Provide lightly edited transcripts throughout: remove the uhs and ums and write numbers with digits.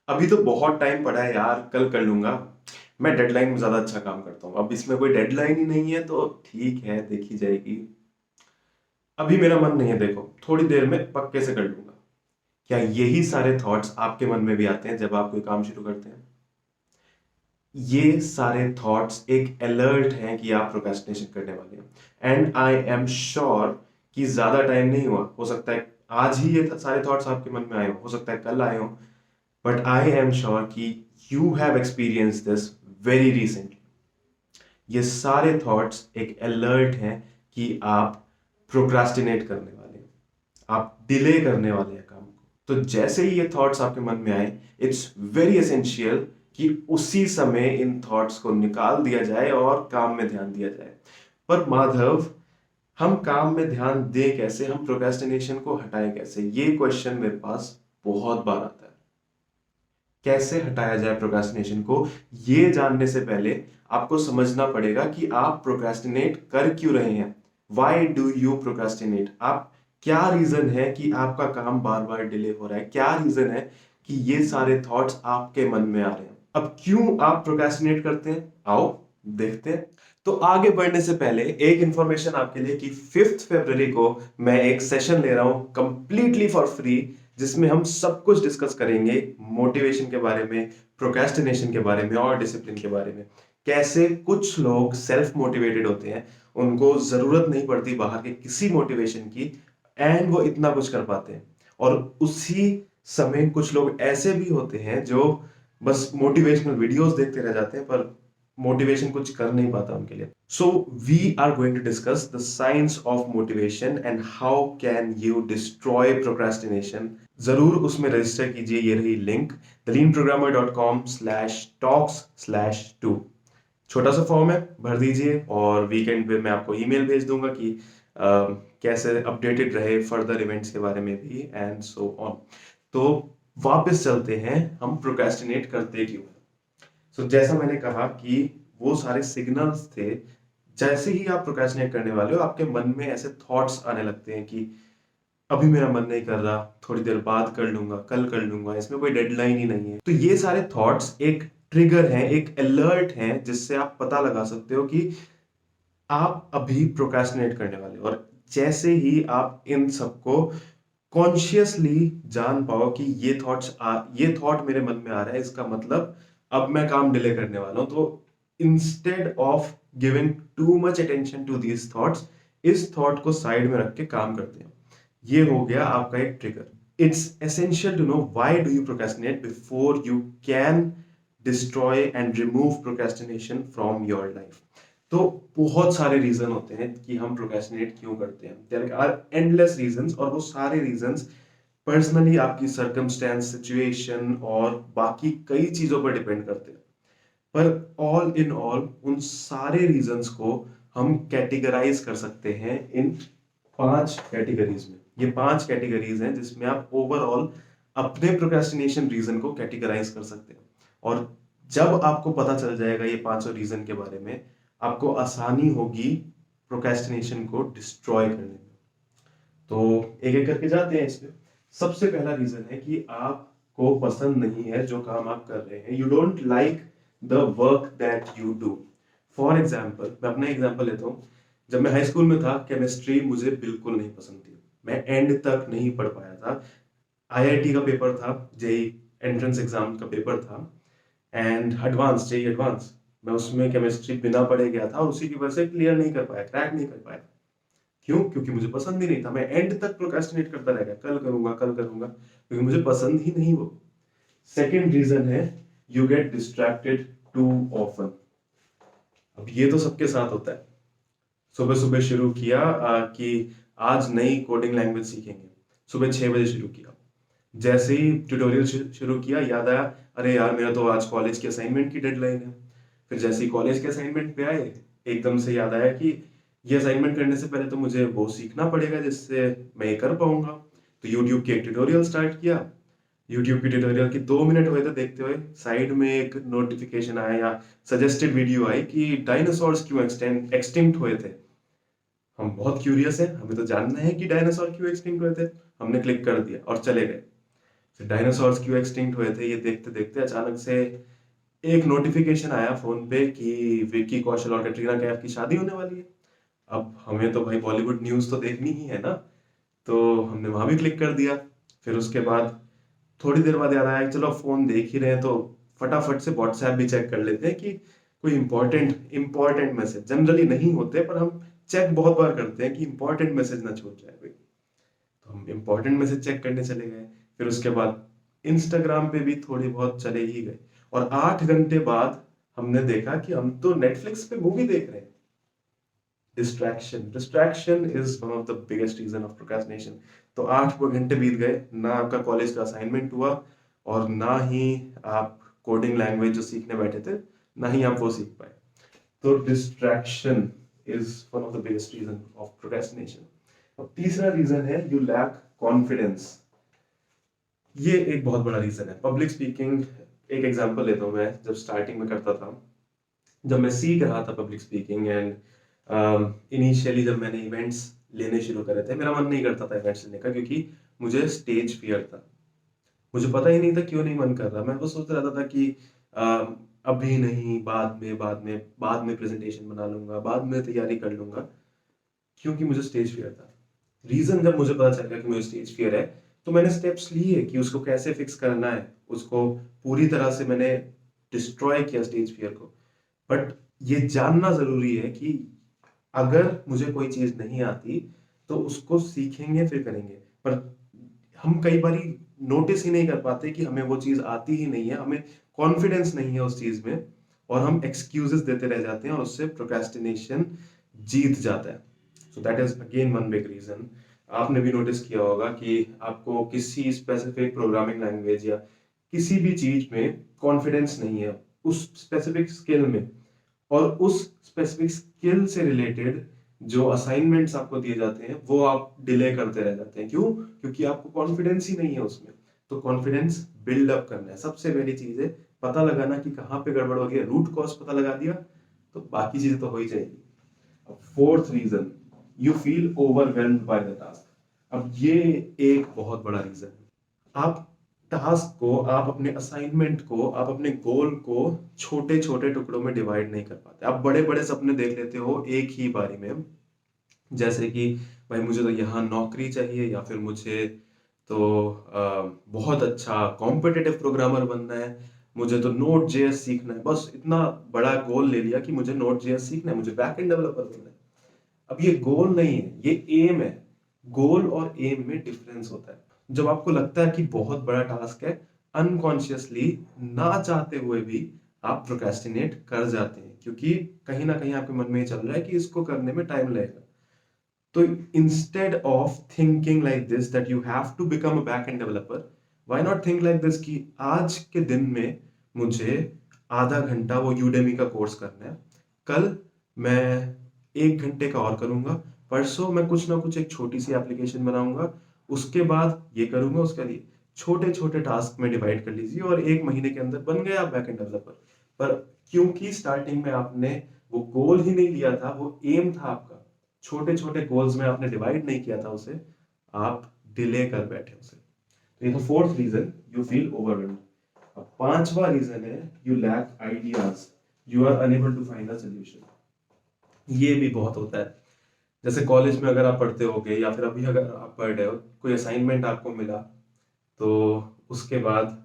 अभी तो बहुत टाइम पड़ा है यार, कल कर लूंगा। मैं डेडलाइन में ज्यादा अच्छा काम करता हूँ। अब इसमें कोई डेडलाइन ही नहीं है तो ठीक है, देखी जाएगी। अभी मेरा मन नहीं है, देखो थोड़ी देर में पक्के से कर लूंगा। क्या यही सारे थॉट्स आपके मन में भी आते हैं जब आप कोई काम शुरू करते हैं? ये सारे थॉट्स एक अलर्ट हैं कि आप प्रोक्रेस्टिनेशन करने वाले हैं। एंड आई एम श्योर कि ज्यादा टाइम नहीं हुआ, हो सकता है आज ही ये सारे थॉट्स आपके मन में आए हो सकता है कल आए हो। बट आई एम श्योर कि you have experience this very recently. ये सारे थॉट्स एक अलर्ट हैं कि आप प्रोक्रास्टिनेट करने वाले हैं, आप डिले करने वाले हैं काम को। तो जैसे ही ये थॉट्स आपके मन में आए, इट्स वेरी एसेंशियल कि उसी समय इन थॉट्स को निकाल दिया जाए और काम में ध्यान दिया जाए। पर माधव, हम काम में ध्यान दें कैसे, हम प्रोक्रेस्टिनेशन को हटाएं कैसे, ये क्वेश्चन मेरे पास बहुत बार आता है। कैसे हटाया जाए प्रोक्रेस्टिनेशन को, ये जानने से पहले आपको समझना पड़ेगा कि आप प्रोक्रेस्टिनेट कर क्यों रहे हैं। Why do you procrastinate? आप, क्या रीजन है कि आपका काम बार बार डिले हो रहा है? क्या रीजन है कि ये सारे थॉट्स आपके मन में आ रहे हैं? अब क्यों आप प्रोक्रेस्टिनेट करते हैं, आओ देखते हैं। तो आगे बढ़ने से पहले एक इंफॉर्मेशन आपके लिए कि 5 फरवरी को मैं एक सेशन ले रहा हूं कंप्लीटली फॉर फ्री, जिसमें हम सब कुछ डिस्कस करेंगे मोटिवेशन के बारे में, प्रोक्रेस्टिनेशन के बारे में और डिसिप्लिन के बारे में। कैसे कुछ लोग सेल्फ मोटिवेटेड होते हैं, उनको जरूरत नहीं पड़ती बाहर के किसी मोटिवेशन की, एंड वो इतना कुछ कर पाते हैं। और उसी समय कुछ लोग ऐसे भी होते हैं जो बस मोटिवेशनल वीडियोस देखते रह जाते हैं, पर मोटिवेशन कुछ कर नहीं पाता उनके लिए। So we are going to discuss the science of motivation and how can you destroy procrastination. जरूर उसमें रजिस्टर कीजिए, ये रही लिंक theleanprogrammer.com/talks/2। छोटा सा फॉर्म है, भर दीजिए और वीकेंड पे मैं आपको ईमेल भेज दूंगा कि कैसे अपडेटेड रहे फर्दर इवेंट्स के बारे में भी एंड सो ऑन। तो वापस चलते हैं, हम प्रोक्रेस्टिनेट करते क्यों। सो जैसा मैंने कहा कि वो सारे सिग्नल्स थे। जैसे ही आप प्रोक्रेस्टिनेट करने वाले हो, आपके मन में ऐसे थॉट्स आने लगते हैं कि अभी मेरा मन नहीं कर रहा, थोड़ी देर बाद कर लूंगा, कल कर लूंगा, इसमें कोई डेडलाइन ही नहीं है। तो ये सारे थॉट्स एक ट्रिगर हैं, एक अलर्ट हैं, जिससे आप पता लगा सकते हो कि आप अभी प्रोक्रेस्टिनेट करने वाले हो। और जैसे ही आप इन सबको कॉन्शियसली जान पाओ कि ये थॉट मेरे मन में आ रहा है, इसका मतलब अब मैं काम डिले करने वाला हूं, तो instead of giving too much attention to these thoughts, इस थॉट को साइड में रख के काम करते हैं। ये हो गया आपका एक trigger. It's essential to know why do you procrastinate before you can destroy and remove procrastination from your life. तो बहुत सारे रीजन होते हैं कि हम प्रोक्रेस्टिनेट क्यों करते हैं। देयर आर एंडलेस रीजंस, और वो सारे रीजंस पर्सनली आपकी सर्कमस्टेंस, सिचुएशन और बाकी कई चीजों पर डिपेंड करते हैं। पर ऑल इन ऑल उन सारे रीजंस को हम कैटेगराइज कर सकते हैं इन 5 कैटेगरीज में। ये 5 कैटेगरीज हैं जिसमें आप ओवरऑल अपने प्रोक्रेस्टिनेशन रीजन को कैटेगराइज कर सकते हैं। और जब आपको पता चल जाएगा ये 5 रीजन के बारे में, आपको आसानी होगी प्रोक्रेस्टिनेशन को डिस्ट्रॉय करने में। तो एक एक करके जाते हैं इसमें। सबसे पहला रीजन है कि आपको पसंद नहीं है जो काम आप कर रहे हैं। You don't like the work that you do. For example, मैं अपना एग्जाम्पल लेता हूँ। जब मैं हाई स्कूल में था, केमिस्ट्री मुझे बिल्कुल नहीं पसंद थी, मैं एंड तक नहीं पढ़ पाया था। आईआईटी का पेपर था, जेई एंट्रेंस एग्जाम का पेपर था, एंड एडवांस, जेई एडवांस, मैं उसमें केमिस्ट्री बिना पढ़े गया था और उसी की वजह से क्लियर नहीं कर पाया, क्रैक नहीं कर पाया। क्यों? क्योंकि मुझे पसंद ही नहीं था। मैं एंड तक प्रोक्रेस्टिनेट करता रह गया, कल करूंगा कल करूंगा, क्योंकि मुझे पसंद ही नहीं वो। सेकेंड रीजन है, you get distracted too often. अब ये तो सबके साथ होता है। सुबह सुबह शुरू किया कि आज नई कोडिंग लैंग्वेज सीखेंगे, सुबह 6 बजे शुरू किया। जैसे ही ट्यूटोरियल शुरू किया, याद आया अरे यार मेरा तो आज कॉलेज की असाइनमेंट की डेडलाइन है। फिर जैसे ही कॉलेज के असाइनमेंट पे आए, एकदम से याद आया कि ये असाइनमेंट करने से पहले तो मुझे वो सीखना पड़ेगा जिससे मैं ये कर पाऊंगा। तो यूट्यूब की एक ट्यूटोरियल स्टार्ट किया। यूट्यूब की ट्यूटोरियल की 2 मिनट हुए थे देखते हुए, साइड में एक नोटिफिकेशन आया या सजेस्टेड वीडियो आई कि डायनासोर्स क्यों एक्सटिंक्ट हुए थे। हम बहुत क्यूरियस है, हमें तो जानना है कि डायनासोर क्यों एक्सटिंक्ट हुए थे। हमने क्लिक कर दिया और चले गए। डायनासोर्स क्यों एक्सटिंक्ट हुए थे, ये देखते देखते अचानक से एक नोटिफिकेशन आया फोन पे कि विक्की कौशल और कैटरीना कैफ की शादी होने वाली है। अब हमें तो भाई बॉलीवुड न्यूज़ तो देखनी ही है ना, तो हमने वहां भी क्लिक कर दिया। फिर उसके बाद थोड़ी देर बाद याद आया कि चलो फोन देख ही रहे हैं तो फटाफट से व्हाट्सएप भी चेक कर लेते हैं कि कोई इंपॉर्टेंट मैसेज, जनरली नहीं होते पर हम चेक बहुत बार करते हैं कि इंपॉर्टेंट मैसेज ना छूट जाए कोई। तो हम इंपॉर्टेंट मैसेज चेक करने चले गए। फिर उसके बाद इंस्टाग्राम पे भी थोड़ी बहुत चले ही गए, और 8 घंटे बाद हमने देखा कि हम तो नेटफ्लिक्स पे मूवी देख रहे हैं। Distraction is one of the biggest reason of procrastination. तो 8 घंटे बीत गए, ना आपका कॉलेज का असाइनमेंट हुआ और ना ही आप कोडिंग लैंग्वेज जो सीखने बैठे थे, ना ही आप वो सीख पाए। तो distraction is one of the biggest reason of procrastination. अब तीसरा रीजन है यू लैक कॉन्फिडेंस। ये एक बहुत बड़ा रीजन है पब्लिक स्पीकिंग। एक एग्जांपल लेता हूँ, मैं जब स्टार्टिंग में करता था, जब मैं सीख रहा था पब्लिक स्पीकिंग एंड इनिशियली जब मैंने इवेंट्स लेने शुरू करे थे, मेरा मन नहीं करता था इवेंट्स लेने का, क्योंकि मुझे स्टेज फियर था। मुझे पता ही नहीं था क्यों नहीं मन कर रहा। मैं वो सोच रहा था कि अभी नहीं, बाद में प्रेजेंटेशन बना लूंगा, बाद में तैयारी कर लूंगा, क्योंकि मुझे स्टेज फियर था। रीजन जब मुझे पता चल गया कि मुझे स्टेज फियर है, तो मैंने स्टेप्स लिए कि उसको कैसे फिक्स करना है। उसको पूरी तरह से मैंने डिस्ट्रॉय किया स्टेज फियर को। बट ये जानना जरूरी है कि अगर मुझे कोई चीज नहीं आती तो उसको सीखेंगे फिर करेंगे। पर हम कई बार नोटिस ही नहीं कर पाते कि हमें वो चीज आती ही नहीं है, हमें कॉन्फिडेंस नहीं है उस चीज में, और हम एक्सक्यूजेस देते रह जाते हैं और उससे प्रोक्रेस्टिनेशन जीत जाता है। So that is again one big reason. आपने भी नोटिस किया होगा कि आपको किसी स्पेसिफिक प्रोग्रामिंग लैंग्वेज या किसी भी चीज में कॉन्फिडेंस नहीं है, उस स्पेसिफिक स्किल में, और उस स्पेसिफिक स्किल से रिलेटेड जो असाइनमेंट्स आपको दिए जाते हैं वो आप डिले करते रह जाते हैं। क्यों? क्योंकि आपको कॉन्फिडेंस ही नहीं है उसमें। तो कॉन्फिडेंस बिल्ड अप करना है, सबसे पहली चीज है पता लगाना कि कहाँ पे गड़बड़ हो गया, रूट कॉज पता लगा दिया तो बाकी चीजें तो हो ही जाएगी। अब fourth reason, you feel overwhelmed by the task. अब ये एक बहुत बड़ा रीजन है। आप टास्क को, आप अपने असाइनमेंट को, आप अपने गोल को छोटे छोटे टुकड़ों में डिवाइड नहीं कर पाते। आप बड़े बड़े सपने देख लेते हो एक ही बारी में, जैसे कि भाई मुझे तो यहाँ नौकरी चाहिए, या फिर मुझे तो बहुत अच्छा कॉम्पिटिटिव प्रोग्रामर बनना है, मुझे तो नोड जेएस सीखना है। बस इतना बड़ा गोल ले लिया कि मुझे नोड जेएस सीखना है, मुझे बैकएंड डेवलपर बनना है। अब ये गोल नहीं है, ये एम है। गोल और एम में डिफरेंस होता है। जब आपको लगता है कि बहुत बड़ा टास्क है, अनकॉन्शियसली, ना चाहते हुए भी आप प्रोक्रेस्टिनेट कर जाते हैं, क्योंकि कहीं ना कहीं आपके मन में ये चल रहा है कि इसको करने में टाइम लगेगा। तो instead of thinking like this that you have to become a back end developer, why not think like this कि आज के दिन में मुझे आधा घंटा वो यूडेमी का कोर्स करना है, कल मैं 1 घंटे का और करूंगा, परसों मैं कुछ ना कुछ एक छोटी सी एप्लीकेशन बनाऊंगा, उसके बाद ये करूंगा, उसके लिए छोटे छोटे टास्क में डिवाइड कर लीजिए और 1 महीने के अंदर बन गया आप बैकएंड डेवलपर। पर क्योंकि स्टार्टिंग में आपने वो गोल ही नहीं लिया था, वो एम था आपका, छोटे छोटे गोल्स में आपने डिवाइड नहीं किया था उसे, आप डिले कर बैठे उसे। तो ये तो fourth reason, you feel overwhelmed. अब पांचवा रीजन है you lack ideas, you are unable to find a solution. ये भी बहुत होता है। जैसे कॉलेज में अगर आप पढ़ते होगे, या फिर अभी अगर आप पढ़ रहे हो, कोई असाइनमेंट आपको मिला, तो उसके बाद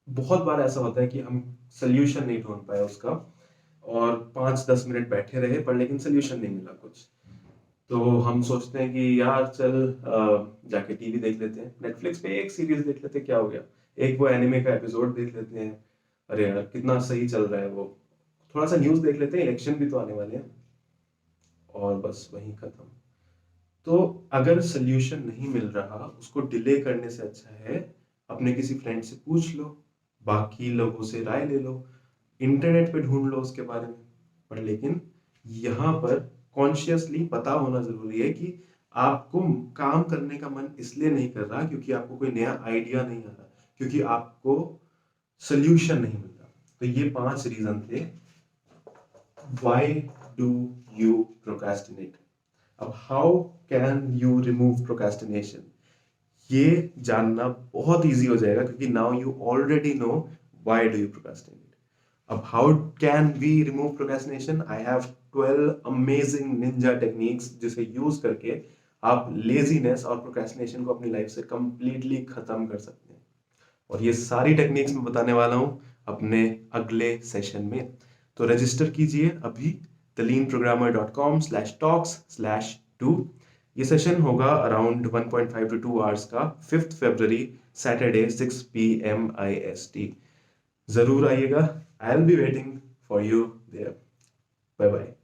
बहुत बार ऐसा होता है कि हम सोल्यूशन नहीं ढूंढ पाए उसका, और 5-10 मिनट बैठे रहे पर लेकिन सोल्यूशन नहीं मिला कुछ। तो हम सोचते हैं कि यार चल जाके टीवी देख लेते हैं, नेटफ्लिक्स पे एक सीरीज देख लेते हैं, क्या हो गया, एक वो एनिमे का एपिसोड देख लेते हैं, अरे यार कितना सही चल रहा है वो, थोड़ा सा न्यूज़ देख लेते हैं, इलेक्शन भी तो आने वाले हैं, और बस वही खत्म। तो अगर सोल्यूशन नहीं मिल रहा, उसको डिले करने से अच्छा है अपने किसी फ्रेंड से पूछ लो, बाकी लोगों से राय ले लो, इंटरनेट पे ढूंढ लो उसके बारे में। पर लेकिन यहाँ पर कॉन्शियसली पता होना जरूरी है कि आपको काम करने का मन इसलिए नहीं कर रहा क्योंकि आपको कोई नया आइडिया नहीं आ रहा, क्योंकि आपको सोल्यूशन नहीं मिल रहा। तो ये 5 रीजन थे व्हाई डू यू प्रोक्रेस्टिनेट। अब how can you remove procrastination, ये जानना बहुत इजी हो जाएगा क्योंकि now you already know why do you procrastinate. अब how can we remove procrastination? I have 12 amazing ninja techniques जिसे यूज करके आप लेजीनेस और प्रोक्रेस्टिनेशन को अपनी लाइफ से कंप्लीटली खत्म कर सकते हैं। और ये सारी टेक्निक्स मैं बताने वाला हूं अपने अगले सेशन में। तो रजिस्टर कीजिए अभी theleanprogrammer.com/talks/2। ये सेशन होगा अराउंड 1.5 to 2 आवर्स का, 5th February Saturday 6 PM IST। जरूर आइएगा। I will be waiting for you there. Bye bye.